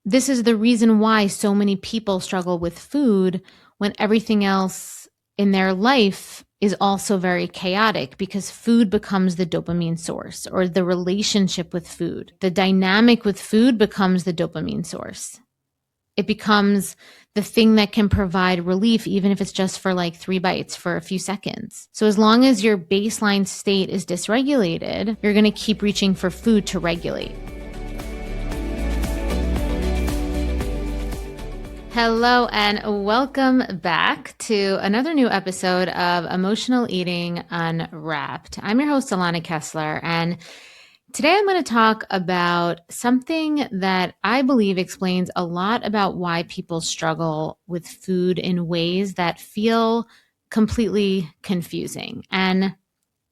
this is the reason why so many people struggle with food when everything else in their life is also very chaotic, because food becomes the dopamine source, or the relationship with food. The dynamic with food becomes the dopamine source. It becomes the thing that can provide relief, even if it's just for like 3 bites for a few seconds. So as long as your baseline state is dysregulated, you're going to keep reaching for food to regulate. Hello and welcome back to another new episode of Emotional Eating Unwrapped. I'm your host, Alana Kessler, and today I'm going to talk about something that I believe explains a lot about why people struggle with food in ways that feel completely confusing. And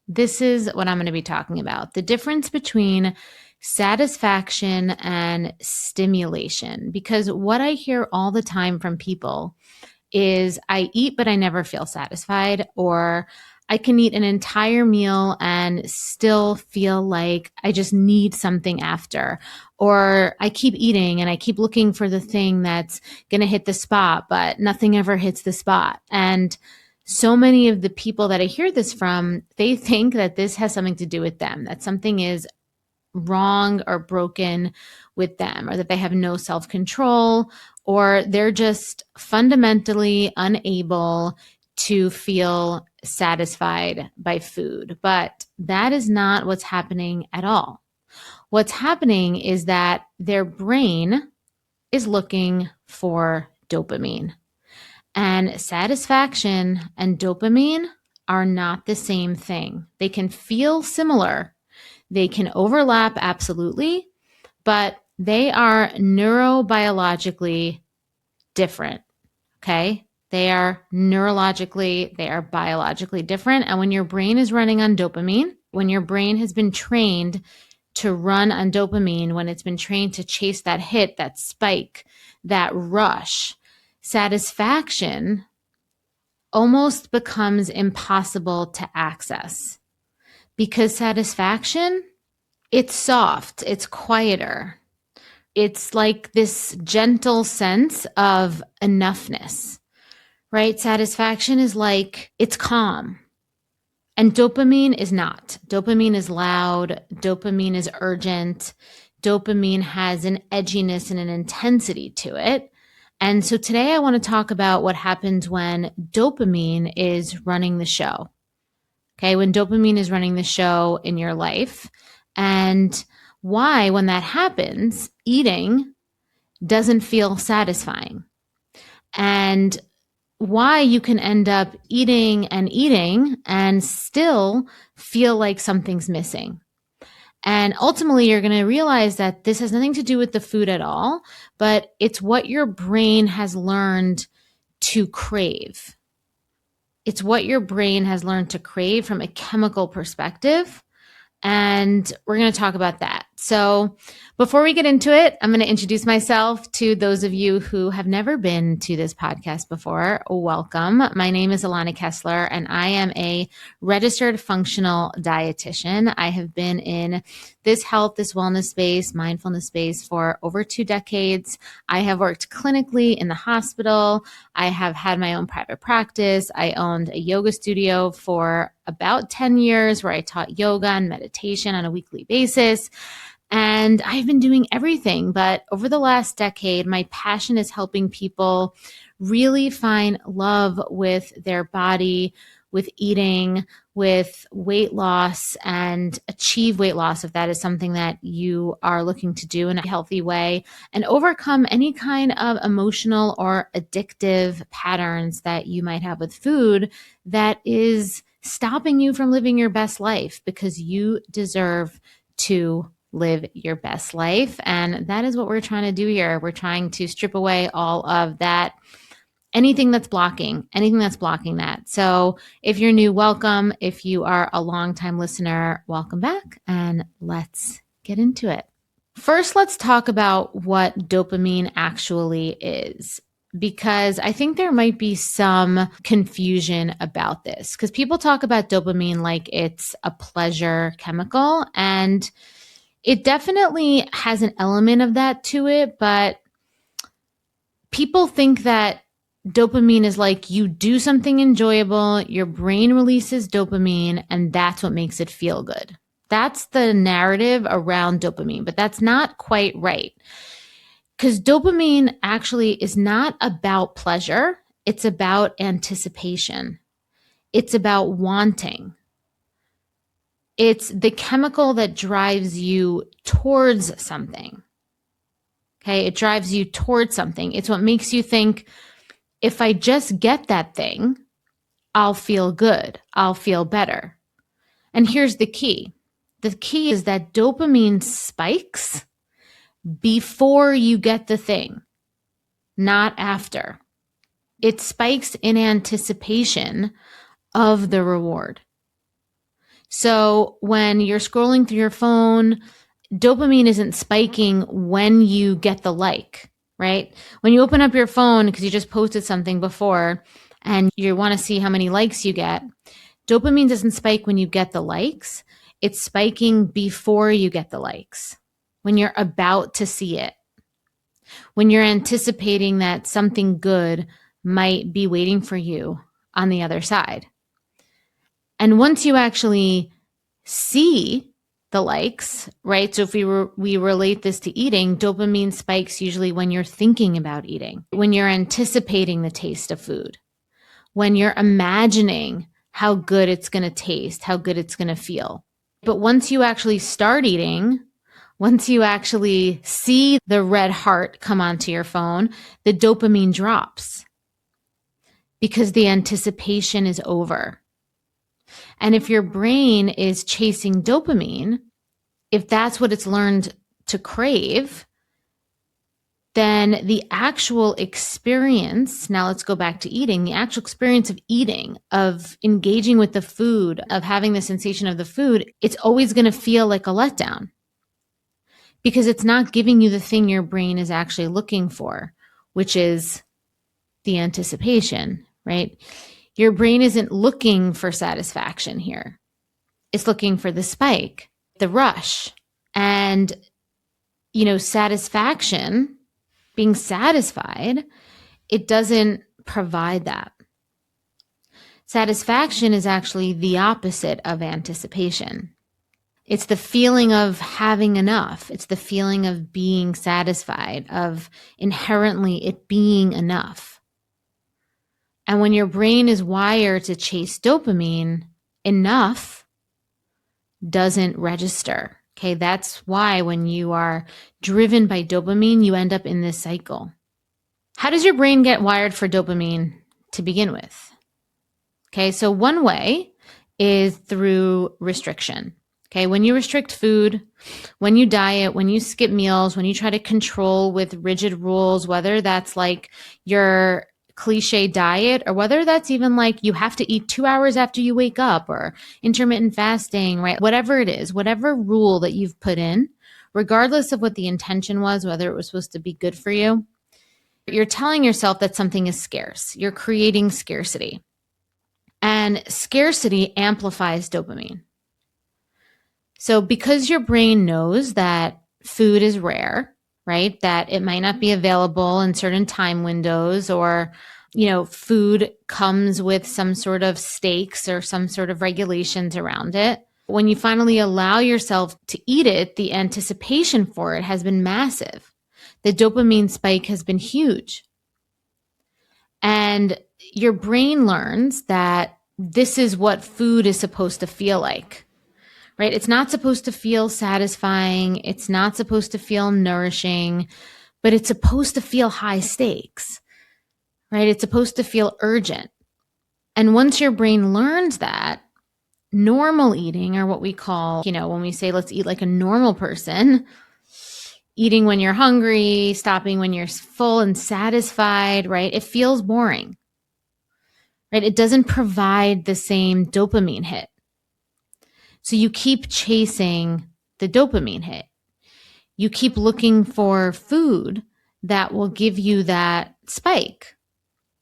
this is what I'm going to be talking about: the difference between satisfaction and stimulation. Because what I hear all the time from people is, I eat, but I never feel satisfied, or I can eat an entire meal and still feel like I just need something after, or I keep eating and I keep looking for the thing that's going to hit the spot, but nothing ever hits the spot. And so many of the people that I hear this from, they think that this has something to do with them, that something is wrong or broken with them, or that they have no self-control, or they're just fundamentally unable to feel satisfied by food. But that is not what's happening at all. What's happening is that their brain is looking for dopamine. And satisfaction and dopamine are not the same thing. They can feel similar. They can overlap, absolutely, but they are neurobiologically different, okay? They are biologically different. And when your brain is running on dopamine, when your brain has been trained to run on dopamine, when it's been trained to chase that hit, that spike, that rush, satisfaction almost becomes impossible to access. Because satisfaction, it's soft, it's quieter. It's like this gentle sense of enoughness, right? Satisfaction is like, it's calm. And dopamine is not. Dopamine is loud. Dopamine is urgent. Dopamine has an edginess and an intensity to it. And so today I want to talk about what happens when dopamine is running the show. Okay, when dopamine is running the show in your life, and why, when that happens, eating doesn't feel satisfying, and why you can end up eating and still feel like something's missing. And ultimately, you're going to realize that this has nothing to do with the food at all, but it's what your brain has learned to crave. It's what your brain has learned to crave from a chemical perspective. And we're going to talk about that. So before we get into it, I'm going to introduce myself to those of you who have never been to this podcast before. Welcome. My name is Alana Kessler, and I am a registered functional dietitian. I have been in this health, this wellness space, mindfulness space for over 2 decades. I have worked clinically in the hospital. I have had my own private practice. I owned a yoga studio for about 10 years where I taught yoga and meditation on a weekly basis. And I've been doing everything. But over the last decade, my passion is helping people really find love with their body, with eating, with weight loss, and achieve weight loss if that is something that you are looking to do in a healthy way, and overcome any kind of emotional or addictive patterns that you might have with food that is stopping you from living your best life, because you deserve to live your best life. And that is what we're trying to do here. We're trying to strip away all of that, anything that's blocking that. So if you're new, welcome. If you are a longtime listener, welcome back, and let's get into it. First, let's talk about what dopamine actually is, because I think there might be some confusion about this, because people talk about dopamine like it's a pleasure chemical, and it definitely has an element of that to it, but People think that dopamine is like you do something enjoyable, your brain releases dopamine, and that's what makes it feel good. That's the narrative around dopamine, but that's not quite right. Because dopamine actually is not about pleasure, it's about anticipation, it's about wanting. It's the chemical that drives you towards something. Okay, it drives you towards something. It's what makes you think, if I just get that thing, I'll feel good, I'll feel better. And here's the key. The key is that dopamine spikes before you get the thing, not after. It spikes in anticipation of the reward. So when you're scrolling through your phone, dopamine isn't spiking when you get the like, right? When you open up your phone because you just posted something before and you want to see how many likes you get, dopamine doesn't spike when you get the likes. It's spiking before you get the likes, when you're about to see it, when you're anticipating that something good might be waiting for you on the other side. And once you actually see the likes, right? So if we relate this to eating, dopamine spikes usually when you're thinking about eating, when you're anticipating the taste of food, when you're imagining how good it's going to taste, how good it's going to feel. But once you actually start eating, once you actually see the red heart come onto your phone, the dopamine drops because the anticipation is over. And if your brain is chasing dopamine, if that's what it's learned to crave, then the actual experience, now let's go back to eating, the actual experience of eating, of engaging with the food, of having the sensation of the food, it's always going to feel like a letdown because it's not giving you the thing your brain is actually looking for, which is the anticipation, right? Your brain isn't looking for satisfaction here. It's looking for the spike, the rush. And, satisfaction, being satisfied, it doesn't provide that. Satisfaction is actually the opposite of anticipation. It's the feeling of having enough. It's the feeling of being satisfied, of inherently it being enough. And when your brain is wired to chase dopamine, enough doesn't register. Okay, that's why when you are driven by dopamine, you end up in this cycle. How does your brain get wired for dopamine to begin with? Okay, so one way is through restriction. Okay, when you restrict food, when you diet, when you skip meals, when you try to control with rigid rules, whether that's like your cliche diet or whether that's even like you have to eat 2 hours after you wake up or intermittent fasting, right? Whatever it is, whatever rule that you've put in, regardless of what the intention was, whether it was supposed to be good for you, you're telling yourself that something is scarce. You're creating scarcity. And scarcity amplifies dopamine. So because your brain knows that food is rare, right? That it might not be available in certain time windows, or, food comes with some sort of stakes or some sort of regulations around it. When you finally allow yourself to eat it, the anticipation for it has been massive. The dopamine spike has been huge. And your brain learns that this is what food is supposed to feel like. Right? It's not supposed to feel satisfying. It's not supposed to feel nourishing, but it's supposed to feel high stakes, right? It's supposed to feel urgent. And once your brain learns that, normal eating, or what we call, when we say let's eat like a normal person, eating when you're hungry, stopping when you're full and satisfied, right? It feels boring, right? It doesn't provide the same dopamine hit. So you keep chasing the dopamine hit. You keep looking for food that will give you that spike.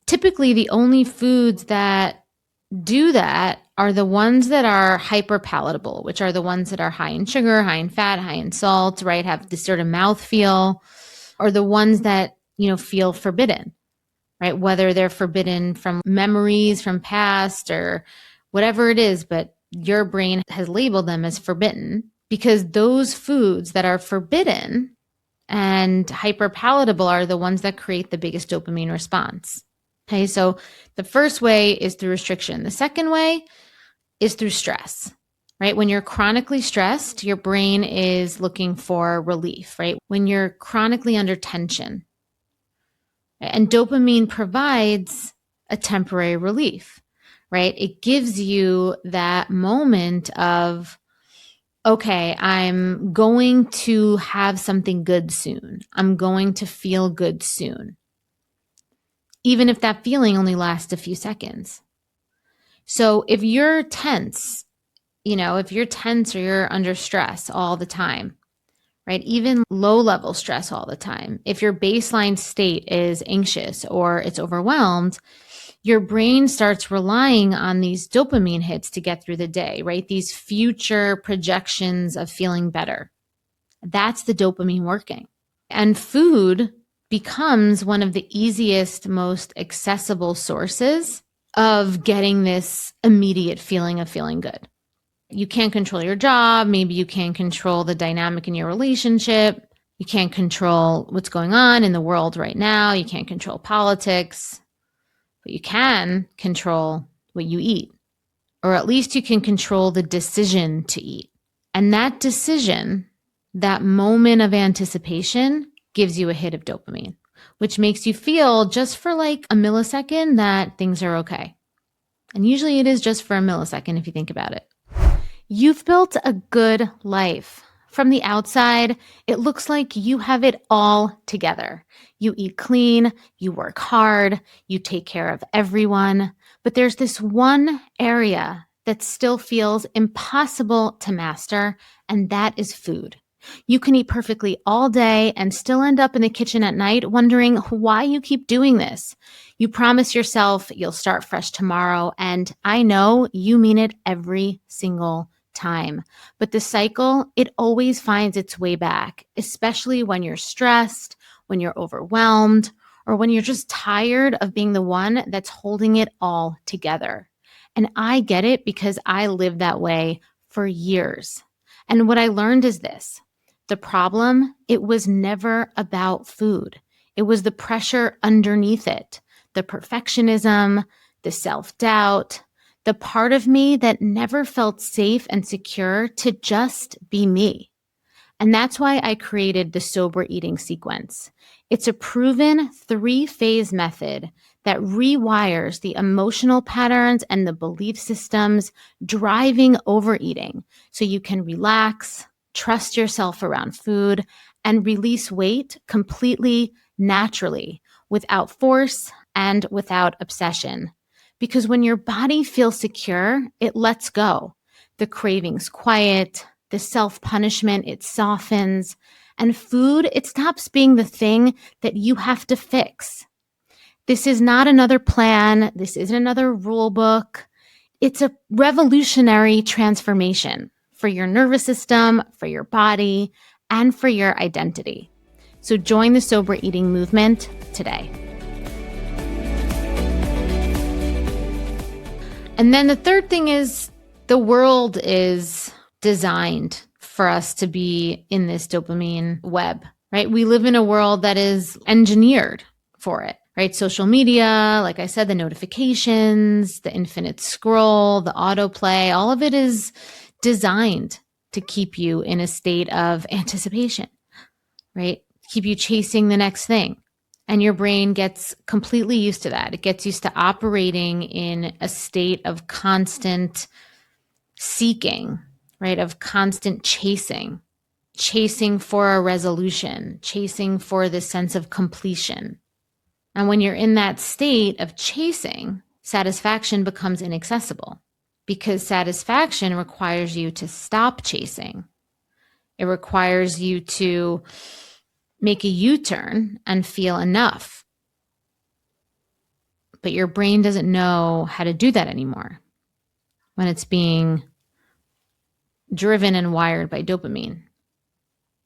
Typically, the only foods that do that are the ones that are hyper-palatable, which are the ones that are high in sugar, high in fat, high in salt, right? Have this sort of mouthfeel, or the ones that feel forbidden, right? Whether they're forbidden from memories from past or whatever it is, but your brain has labeled them as forbidden because those foods that are forbidden and hyper-palatable are the ones that create the biggest dopamine response. Okay, so the first way is through restriction. The second way is through stress, right? When you're chronically stressed, your brain is looking for relief, right? When you're chronically under tension, and dopamine provides a temporary relief, right? It gives you that moment of, okay, I'm going to have something good soon. I'm going to feel good soon. Even if that feeling only lasts a few seconds. So if you're tense, if you're tense or you're under stress all the time, right? Even low level stress all the time. If your baseline state is anxious or it's overwhelmed, your brain starts relying on these dopamine hits to get through the day, right? These future projections of feeling better. That's the dopamine working. And food becomes one of the easiest, most accessible sources of getting this immediate feeling of feeling good. You can't control your job. Maybe you can't control the dynamic in your relationship. You can't control what's going on in the world right now. You can't control politics, but you can control what you eat, or at least you can control the decision to eat. And that decision, that moment of anticipation, gives you a hit of dopamine, which makes you feel just for like a millisecond that things are okay. And usually it is just for a millisecond if you think about it. You've built a good life. From the outside, it looks like you have it all together. You eat clean, you work hard, you take care of everyone. But there's this one area that still feels impossible to master, and that is food. You can eat perfectly all day and still end up in the kitchen at night wondering why you keep doing this. You promise yourself you'll start fresh tomorrow, and I know you mean it every single time. But the cycle, it always finds its way back, especially when you're stressed, when you're overwhelmed, or when you're just tired of being the one that's holding it all together. And I get it because I lived that way for years. And what I learned is this. The problem, it was never about food. It was the pressure underneath it, the perfectionism, the self-doubt, the part of me that never felt safe and secure to just be me. And that's why I created the sober eating sequence. It's a proven 3-phase method that rewires the emotional patterns and the belief systems driving overeating so you can relax, trust yourself around food, and release weight completely naturally, without force and without obsession. Because when your body feels secure, it lets go. The cravings quiet, the self-punishment, it softens, and food, it stops being the thing that you have to fix. This is not another plan. This isn't another rule book. It's a revolutionary transformation for your nervous system, for your body, and for your identity. So join the sober eating movement today. And then the third thing is the world is designed for us to be in this dopamine web, right? We live in a world that is engineered for it, right? Social media, like I said, the notifications, the infinite scroll, the autoplay, all of it is designed to keep you in a state of anticipation, right? Keep you chasing the next thing. And your brain gets completely used to that. It gets used to operating in a state of constant seeking, right? Of constant chasing for a resolution, chasing for this sense of completion. And when you're in that state of chasing, satisfaction becomes inaccessible because satisfaction requires you to stop chasing. It requires you to make a U-turn and feel enough. But your brain doesn't know how to do that anymore when it's being driven and wired by dopamine.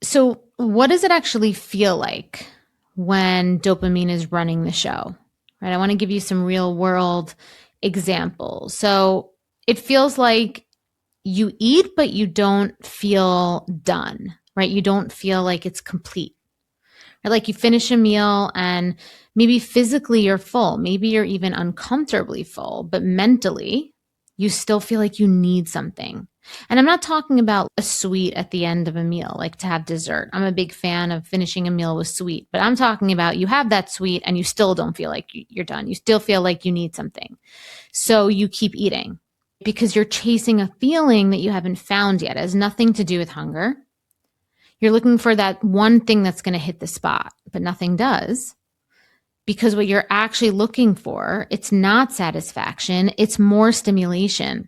So what does it actually feel like when dopamine is running the show, right? I want to give you some real world examples. So it feels like you eat, but you don't feel done, right? You don't feel like it's complete. Or like you finish a meal and maybe physically you're full, maybe you're even uncomfortably full, but mentally you still feel like you need something. And I'm not talking about a sweet at the end of a meal, like to have dessert. I'm a big fan of finishing a meal with sweet, but I'm talking about you have that sweet and you still don't feel like you're done. You still feel like you need something. So you keep eating because you're chasing a feeling that you haven't found yet. It has nothing to do with hunger. You're looking for that one thing that's going to hit the spot, but nothing does. Because what you're actually looking for, it's not satisfaction, it's more stimulation.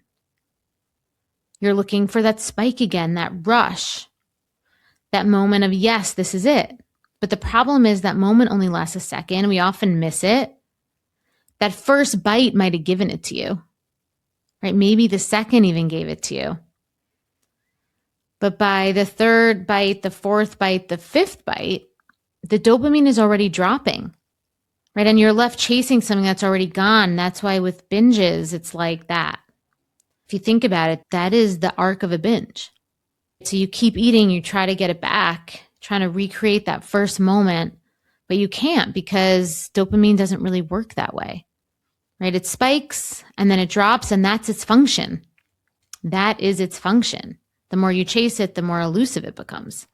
You're looking for that spike again, that rush, that moment of, yes, this is it. But the problem is that moment only lasts a second. We often miss it. That first bite might have given it to you, right? Maybe the second even gave it to you. But by the third bite, the fourth bite, the fifth bite, the dopamine is already dropping, right? And you're left chasing something that's already gone. That's why with binges, it's like that. If you think about it, that is the arc of a binge. So you keep eating, you try to get it back, trying to recreate that first moment, but you can't because dopamine doesn't really work that way, right? It spikes and then it drops, and that's its function. That is its function. The more you chase it, the more elusive it becomes.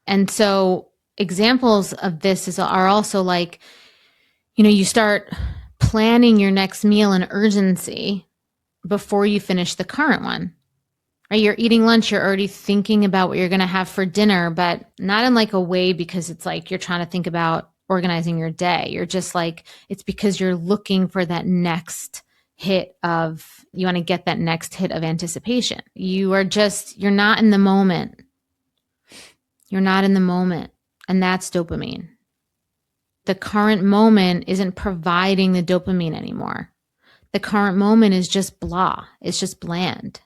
And so examples of this are also like, you start planning your next meal in urgency before you finish the current one. Right? You're eating lunch, you're already thinking about what you're going to have for dinner, but not in like a way because it's like you're trying to think about organizing your day. You're just like, it's because you're looking for that next hit of, you want to get that next hit of anticipation. You're not in the moment. You're not in the moment. And that's dopamine. The current moment isn't providing the dopamine anymore. The current moment is just blah. It's just bland.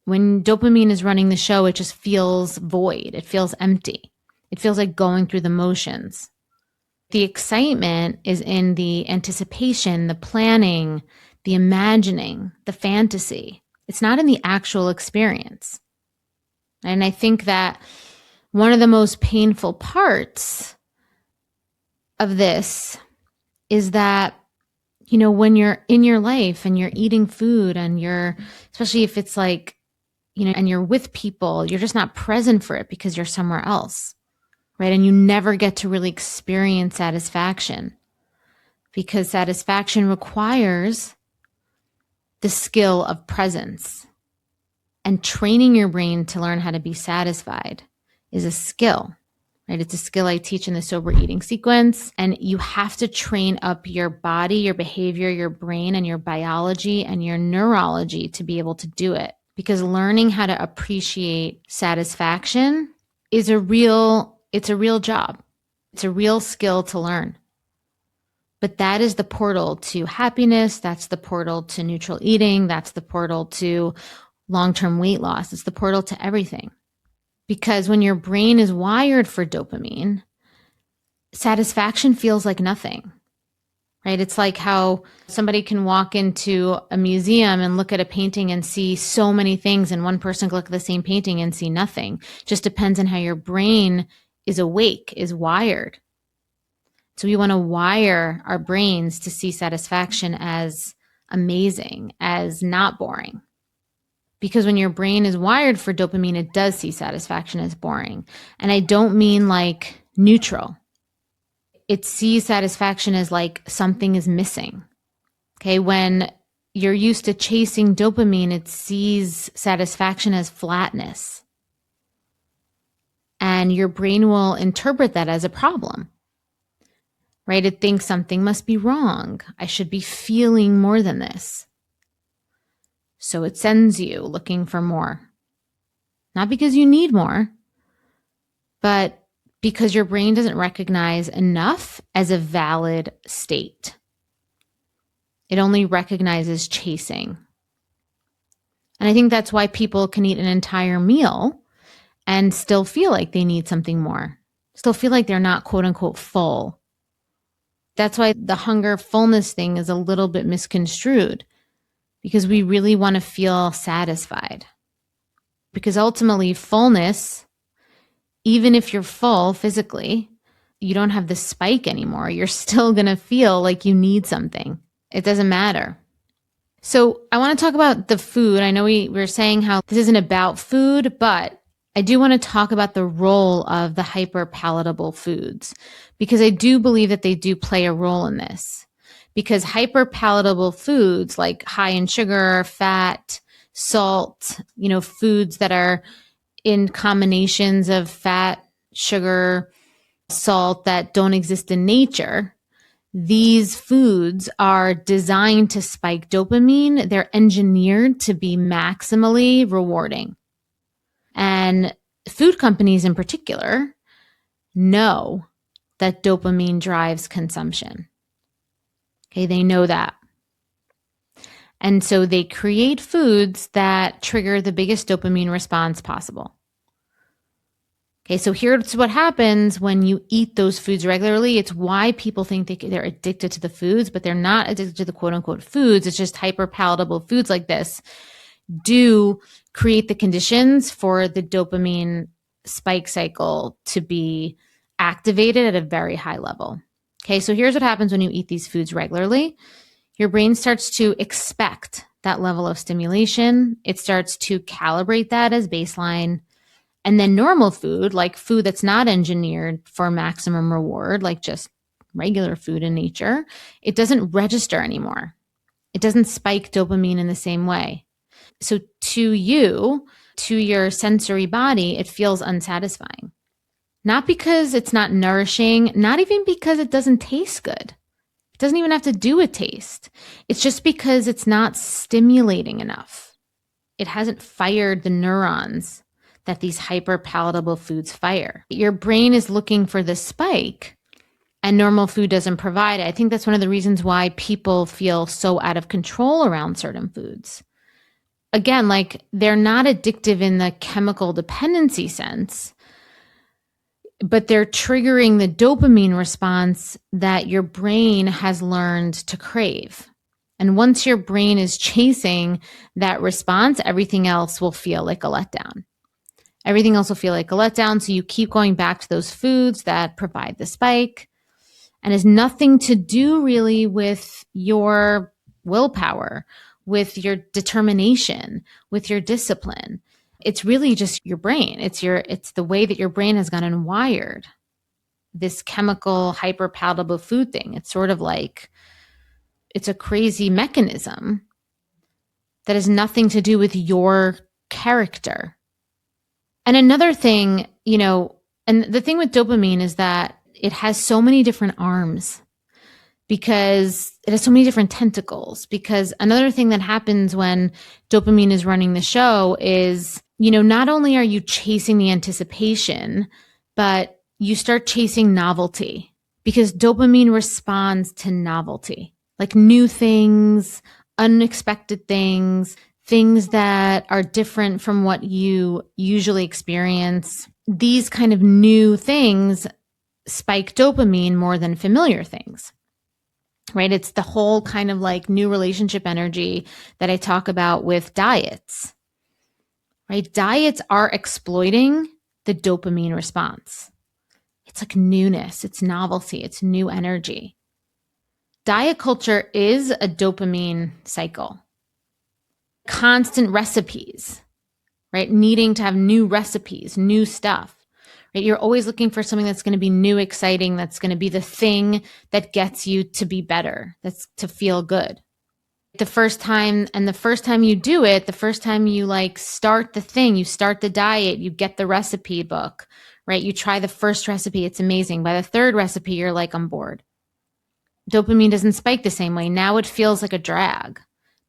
When dopamine is running the show, it just feels void. It feels empty. It feels like going through the motions. The excitement is in the anticipation, the planning, the imagining, the fantasy. It's not in the actual experience. And I think that one of the most painful parts of this is that, when you're in your life and you're eating food and especially if it's like, and you're with people, you're just not present for it because you're somewhere else, right? And you never get to really experience satisfaction because satisfaction requires the skill of presence. And training your brain to learn how to be satisfied is a skill, right? It's a skill I teach in the sober eating sequence. And you have to train up your body, your behavior, your brain, and your biology and your neurology to be able to do it. Because learning how to appreciate satisfaction is a real job. It's a real skill to learn. But that is the portal to happiness. That's the portal to neutral eating. That's the portal to long-term weight loss. It's the portal to everything. Because when your brain is wired for dopamine, satisfaction feels like nothing, right? It's like how somebody can walk into a museum and look at a painting and see so many things, and one person can look at the same painting and see nothing. Just depends on how your brain is awake, is wired. So we want to wire our brains to see satisfaction as amazing, as not boring. Because when your brain is wired for dopamine, it does see satisfaction as boring. And I don't mean like neutral. It sees satisfaction as like something is missing. Okay, when you're used to chasing dopamine, it sees satisfaction as flatness. And your brain will interpret that as a problem. Right? It thinks something must be wrong. I should be feeling more than this. So it sends you looking for more. Not because you need more, but because your brain doesn't recognize enough as a valid state. It only recognizes chasing. And I think that's why people can eat an entire meal and still feel like they need something more. Still feel like they're not quote unquote full. That's why the hunger fullness thing is a little bit misconstrued, because we really want to feel satisfied. Because ultimately, fullness, even if you're full physically, you don't have the spike anymore. You're still going to feel like you need something. It doesn't matter. So I want to talk about the food. I know we were saying how this isn't about food, but I do want to talk about the role of the hyper-palatable foods, because I do believe that they do play a role in this. Because hyper-palatable foods like high in sugar, fat, salt, foods that are in combinations of fat, sugar, salt that don't exist in nature, these foods are designed to spike dopamine. They're engineered to be maximally rewarding. And food companies in particular know that dopamine drives consumption. Okay, they know that. And so they create foods that trigger the biggest dopamine response possible. Okay, so here's what happens when you eat those foods regularly. It's why people think they're addicted to the foods, but they're not addicted to the quote unquote foods. It's just hyper-palatable foods like this do create the conditions for the dopamine spike cycle to be activated at a very high level. Okay, so here's what happens when you eat these foods regularly. Your brain starts to expect that level of stimulation. It starts to calibrate that as baseline. And then normal food, like food that's not engineered for maximum reward, like just regular food in nature, it doesn't register anymore. It doesn't spike dopamine in the same way. So to your sensory body, it feels unsatisfying. Not because it's not nourishing, not even because it doesn't taste good. It doesn't even have to do with taste. It's just because it's not stimulating enough. It hasn't fired the neurons that these hyper-palatable foods fire. Your brain is looking for the spike, and normal food doesn't provide it. I think that's one of the reasons why people feel so out of control around certain foods. Again, like they're not addictive in the chemical dependency sense, but they're triggering the dopamine response that your brain has learned to crave. And once your brain is chasing that response, everything else will feel like a letdown. Everything else will feel like a letdown. So you keep going back to those foods that provide the spike, and has nothing to do really with your willpower, with your determination, with your discipline. It's really just your brain. It's the way that your brain has gotten wired. This chemical hyper-palatable food thing. It's sort of like, it's a crazy mechanism that has nothing to do with your character. And another thing, and the thing with dopamine is that it has so many different arms, because it has so many different tentacles. Because another thing that happens when dopamine is running the show is, not only are you chasing the anticipation, but you start chasing novelty, because dopamine responds to novelty, like new things, unexpected things that are different from what you usually experience. These kind of new things spike dopamine more than familiar things, right? It's the whole kind of like new relationship energy that I talk about with diets, right? Diets are exploiting the dopamine response. It's like newness, it's novelty, it's new energy. Diet culture is a dopamine cycle. Constant recipes, right? Needing to have new recipes, new stuff, right? You're always looking for something that's going to be new, exciting, that's going to be the thing that gets you to be better, that's to feel good. The first time you do it, the first time you start the thing, you start the diet, you get the recipe book, right? You try the first recipe, it's amazing. By the third recipe, you're like, I'm bored. Dopamine doesn't spike the same way. Now it feels like a drag.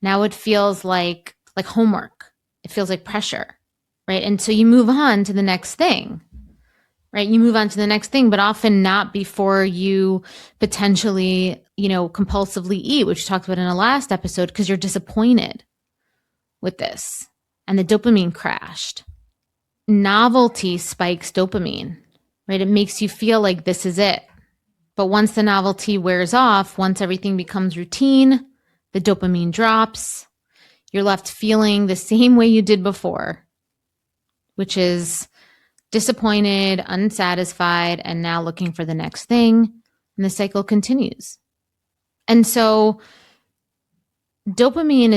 Now it feels like homework. It feels like pressure, right? And so you move on to the next thing, right? You move on to the next thing, but often not before you potentially, compulsively eat, which we talked about in a last episode, because you're disappointed with this and the dopamine crashed. Novelty spikes dopamine, right? It makes you feel like this is it. But once the novelty wears off, once everything becomes routine, the dopamine drops, you're left feeling the same way you did before, which is disappointed, unsatisfied, and now looking for the next thing. And the cycle continues. And so dopamine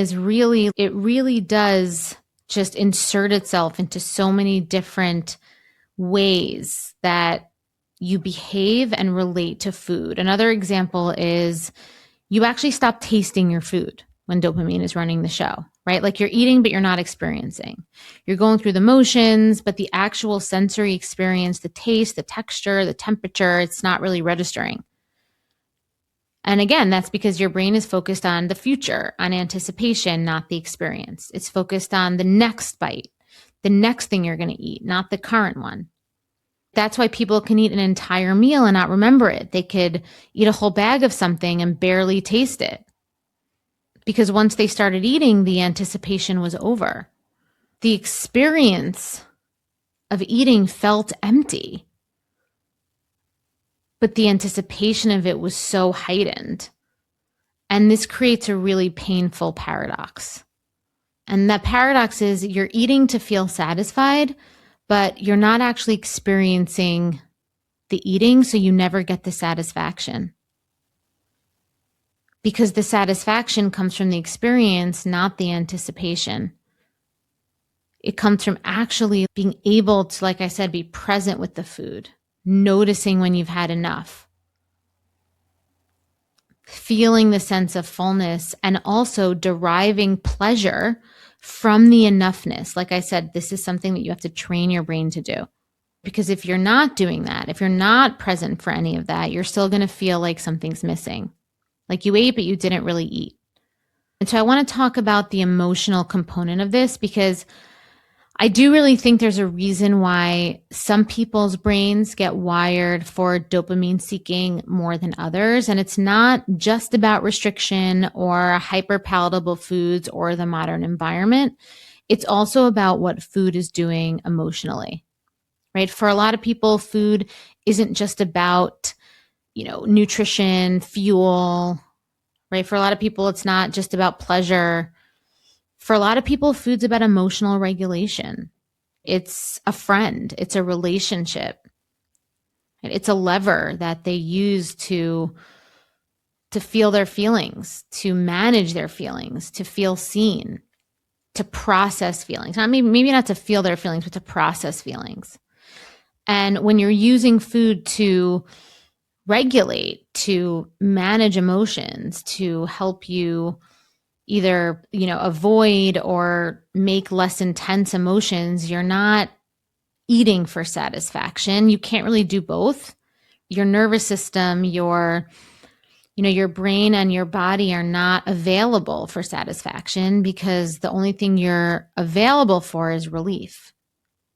it really does just insert itself into so many different ways that you behave and relate to food. Another example is you actually stop tasting your food when dopamine is running the show, right? Like you're eating, but you're not experiencing. You're going through the motions, but the actual sensory experience, the taste, the texture, the temperature, it's not really registering. And again, that's because your brain is focused on the future, on anticipation, not the experience. It's focused on the next bite, the next thing you're going to eat, not the current one. That's why people can eat an entire meal and not remember it. They could eat a whole bag of something and barely taste it. Because once they started eating, the anticipation was over. The experience of eating felt empty, but the anticipation of it was so heightened. And this creates a really painful paradox. And that paradox is you're eating to feel satisfied, but you're not actually experiencing the eating, so you never get the satisfaction. Because the satisfaction comes from the experience, not the anticipation. It comes from actually being able to, like I said, be present with the food, noticing when you've had enough, feeling the sense of fullness, and also deriving pleasure from the enoughness. Like I said, this is something that you have to train your brain to do. Because if you're not doing that, if you're not present for any of that, you're still going to feel like something's missing. Like you ate, but you didn't really eat. And so I want to talk about the emotional component of this, because I do really think there's a reason why some people's brains get wired for dopamine seeking more than others. And it's not just about restriction or hyper-palatable foods or the modern environment. It's also about what food is doing emotionally, right? For a lot of people, food isn't just about, nutrition, fuel, right? For a lot of people, it's not just about pleasure. For a lot of people, food's about emotional regulation. It's a friend. It's a relationship. It's a lever that they use to feel their feelings, to manage their feelings, to feel seen, to process feelings. Maybe not to feel their feelings, but to process feelings. And when you're using food to regulate, to manage emotions, to help you either, avoid or make less intense emotions, you're not eating for satisfaction. You can't really do both. Your nervous system, your brain and your body are not available for satisfaction, because the only thing you're available for is relief.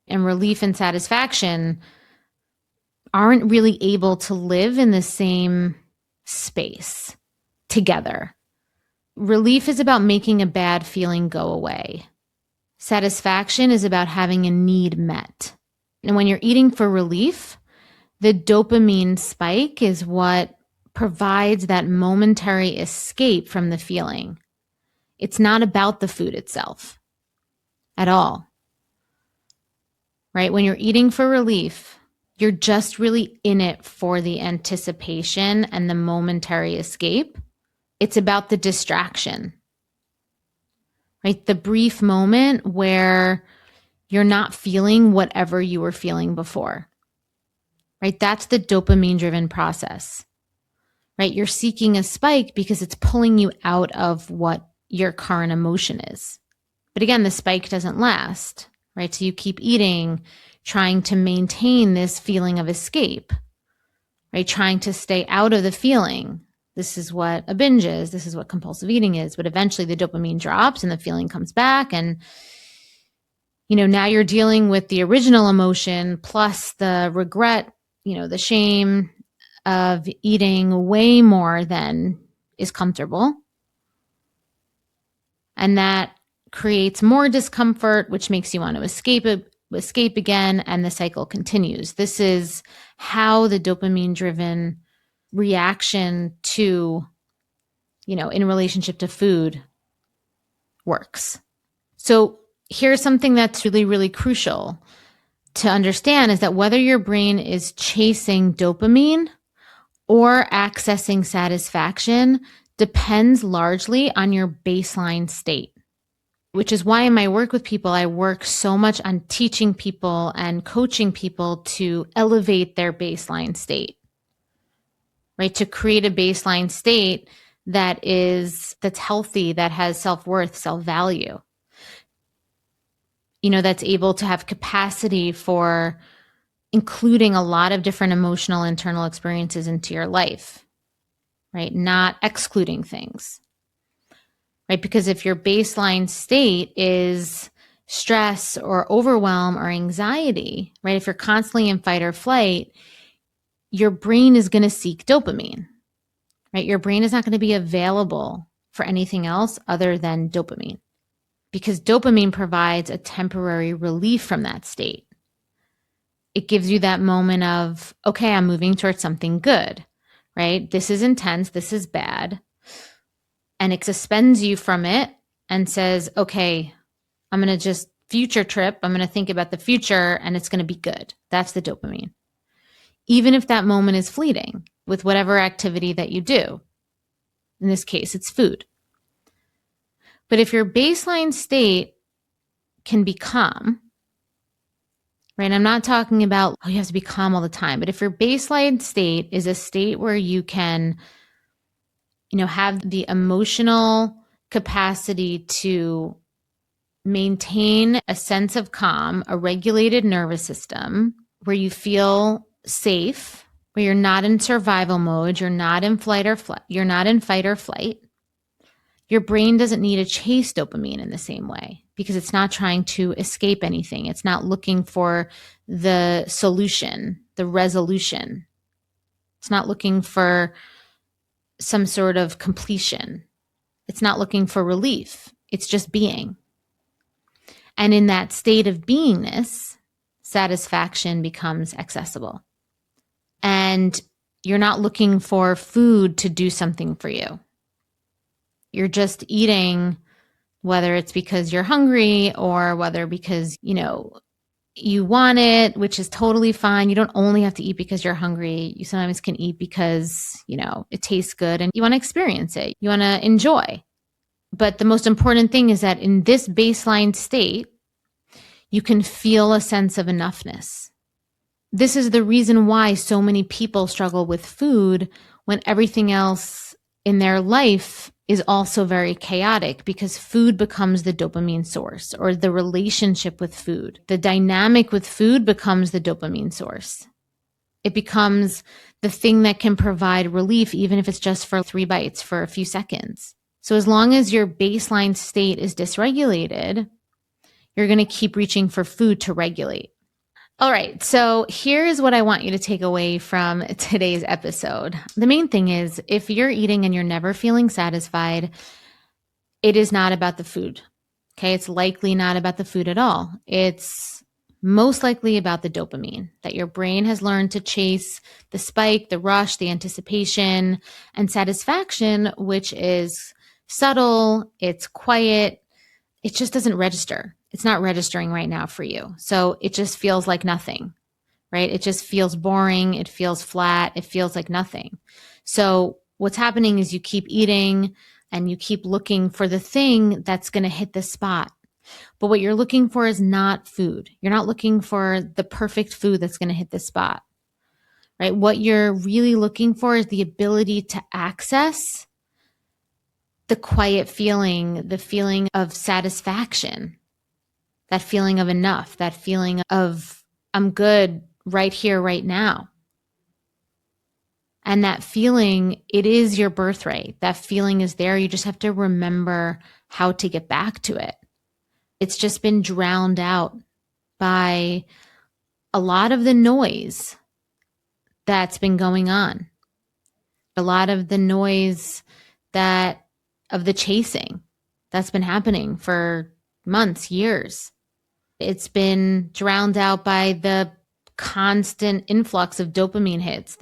And relief and satisfaction aren't really able to live in the same space together. Relief is about making a bad feeling go away. Satisfaction is about having a need met. And when you're eating for relief, the dopamine spike is what provides that momentary escape from the feeling. It's not about the food itself at all, right? When you're eating for relief, you're just really in it for the anticipation and the momentary escape. It's about the distraction, right? The brief moment where you're not feeling whatever you were feeling before, right? That's the dopamine-driven process, right? You're seeking a spike because it's pulling you out of what your current emotion is. But again, the spike doesn't last, right? So you keep eating, trying to maintain this feeling of escape, right? Trying to stay out of the feeling. This is what a binge is. This is what compulsive eating is. But eventually the dopamine drops and the feeling comes back. And, now you're dealing with the original emotion plus the regret, the shame of eating way more than is comfortable. And that creates more discomfort, which makes you want to escape again, and the cycle continues. This is how the dopamine-driven reaction to, in relationship to food works. So here's something that's really, really crucial to understand is that whether your brain is chasing dopamine or accessing satisfaction depends largely on your baseline state, which is why in my work with people, I work so much on teaching people and coaching people to elevate their baseline state, right? To create a baseline state that's healthy, that has self-worth, self-value, that's able to have capacity for including a lot of different emotional internal experiences into your life, right? Not excluding things, right? Because if your baseline state is stress or overwhelm or anxiety, right? If you're constantly in fight or flight, your brain is going to seek dopamine, right? Your brain is not going to be available for anything else other than dopamine, because dopamine provides a temporary relief from that state. It gives you that moment of, okay, I'm moving towards something good, right? This is intense. This is bad. And it suspends you from it and says, okay, I'm going to just future trip. I'm going to think about the future and it's going to be good. That's the dopamine. Even if that moment is fleeting with whatever activity that you do. In this case, it's food. But if your baseline state can be calm, right? I'm not talking about, you have to be calm all the time. But if your baseline state is a state where you can, have the emotional capacity to maintain a sense of calm, a regulated nervous system, where you feel safe, where you're not in survival mode, you're not in fight or flight, your brain doesn't need to chase dopamine in the same way because it's not trying to escape anything. It's not looking for the solution, the resolution. It's not looking for some sort of completion. It's not looking for relief. It's just being. And in that state of beingness, satisfaction becomes accessible. And you're not looking for food to do something for you. You're just eating, whether it's because you're hungry or whether because, you want it, which is totally fine. You don't only have to eat because you're hungry. You sometimes can eat because, it tastes good and you want to experience it. You want to enjoy. But the most important thing is that in this baseline state, you can feel a sense of enoughness. This is the reason why so many people struggle with food when everything else in their life is also very chaotic, because food becomes the dopamine source, or the relationship with food. The dynamic with food becomes the dopamine source. It becomes the thing that can provide relief, even if it's just for 3 bites for a few seconds. So as long as your baseline state is dysregulated, you're going to keep reaching for food to regulate. All right, so here's what I want you to take away from today's episode. The main thing is, if you're eating and you're never feeling satisfied, it is not about the food. Okay, it's likely not about the food at all. It's most likely about the dopamine, that your brain has learned to chase the spike, the rush, the anticipation, and satisfaction, which is subtle, it's quiet, it just doesn't register. It's not registering right now for you. So it just feels like nothing, right? It just feels boring. It feels flat. It feels like nothing. So what's happening is you keep eating and you keep looking for the thing that's going to hit the spot. But what you're looking for is not food. You're not looking for the perfect food that's going to hit the spot, right? What you're really looking for is the ability to access the quiet feeling, the feeling of satisfaction, that feeling of enough, that feeling of I'm good right here, right now. And that feeling, it is your birthright. That feeling is there. You just have to remember how to get back to it. It's just been drowned out by a lot of the noise that's been going on. A lot of the noise of the chasing that's been happening for months, years. It's been drowned out by the constant influx of dopamine hits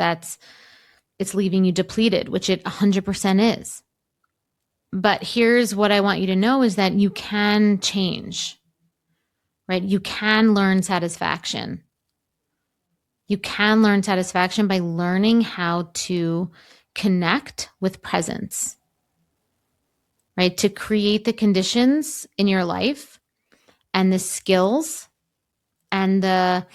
it's leaving you depleted, which it 100% is. But here's what I want you to know is that you can change, right? You can learn satisfaction. You can learn satisfaction by learning how to connect with presence, right? To create the conditions in your life and the skills and the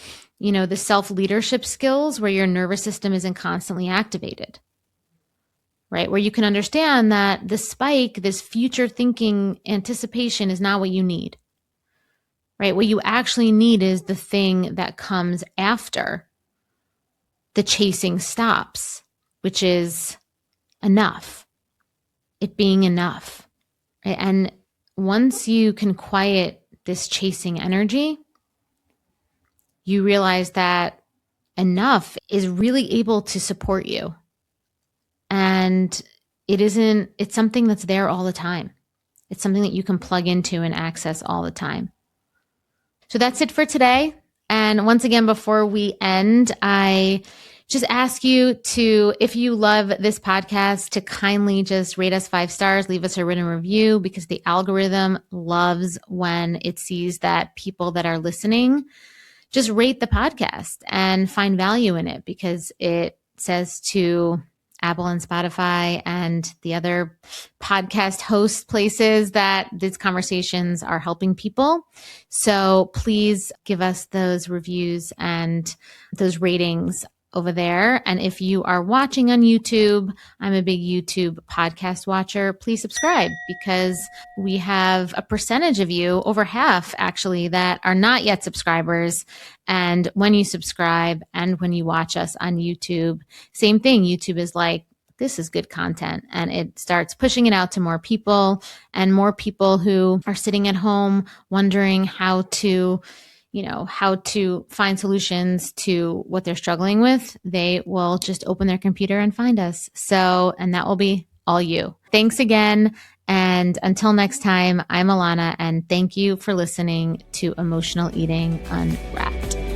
self-leadership skills where your nervous system isn't constantly activated, right? Where you can understand that the spike, this future thinking anticipation is not what you need, right? What you actually need is the thing that comes after the chasing stops, which is enough, it being enough. Right? And once you can quiet this chasing energy, you realize that enough is really able to support you. And it's something that's there all the time. It's something that you can plug into and access all the time. So that's it for today. And once again, before we end, I just ask you to, if you love this podcast, to kindly just rate us 5 stars, leave us a written review, because the algorithm loves when it sees that people that are listening just rate the podcast and find value in it, because it says to Apple and Spotify and the other podcast host places that these conversations are helping people. So please give us those reviews and those ratings over there. And if you are watching on YouTube, I'm a big YouTube podcast watcher, please subscribe, because we have a percentage of you, over half actually, that are not yet subscribers. And when you subscribe and when you watch us on YouTube, same thing. YouTube is like, this is good content, and it starts pushing it out to more people, and more people who are sitting at home wondering how to find solutions to what they're struggling with. They will just open their computer and find us. So, and that will be all you. Thanks again. And until next time, I'm Alana, and thank you for listening to Emotional Eating Unwrapped.